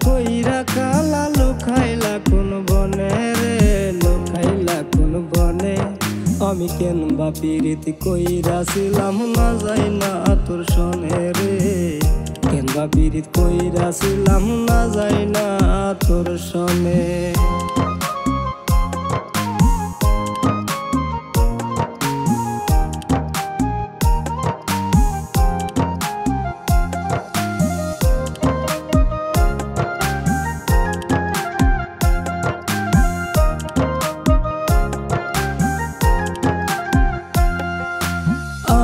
কইরা কালা লুকাইলা কোন বনে রে, লুকাইলা কোন বনে। আমি কেন বা পিরিতি কইরাছিলাম না যাই না তোর সনে রে, কেন বা পিরিত কইরাছিলাম না যাই না তোর সনে।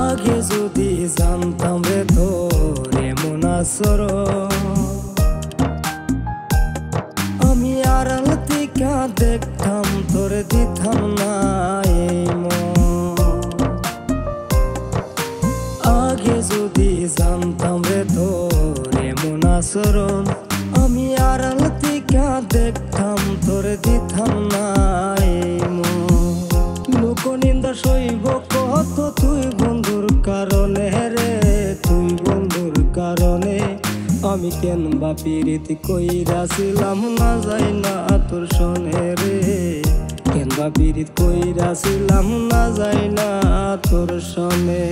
আগে যদি জানতাম রে তোর এমন আচরণ, আমি আড়াল থেকে দেখতাম তোর দিতাম না এই মন। আগে যদি জানতাম রে তোর এমন আচরণ, আমি আড়াল থেকে দেখতাম তোর দিতাম না এই মন। লোকনিন্দা সইব কত তুই বন্ধুর কারণে রে, তুই বন্ধুর কারণে। আমি কেন বা পিরিতি কইরাছিলাম না যাই না তোর সনে রে, কেন বা পিরিত কইরাছিলাম না যাই না তোর সনে।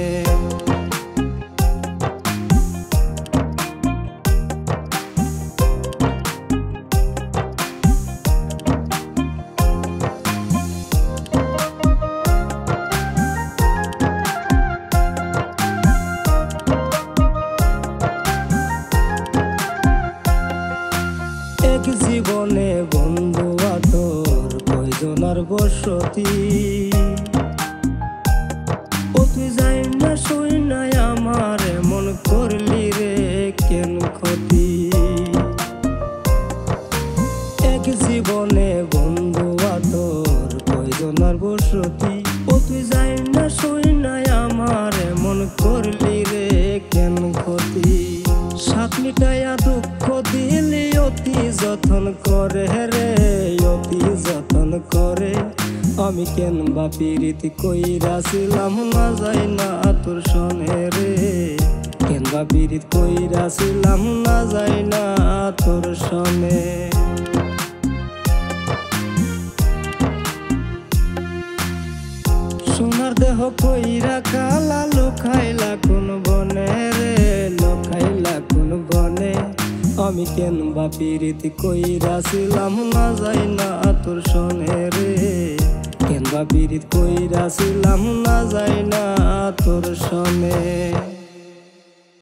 এক জীবনে বন্ধু তোর কয়জনার বসতি, ও তুই যাই না সই নাই আমার এমন করলি রে কেন ক্ষতি। এক জীবনে বন্ধু তোর কয়জনার বসতি, ও তুই যাই না সই নাই আমার এমন করলি রে কেন ক্ষতি। সাত মিটাইয়া দুঃখ দিলি অতি যতন করে রে, অতি যতন করে। আমি কেন বা পিরিতি কইরাছিলাম না যাই না তোর সনে রে, কেন বা পিরিত কইরাছিলাম না যাই না তোর সনে। সোনার দেহ কইরা কালা লুকাইলা কোন বনে রে, লুকাইলা কোন বনে। আমি কেন বা পিরিতি কইরাছিলাম না যাই না তোর সনে রে, কেন বা পিরিত কইরাছিলাম না যাই না তোর সনে।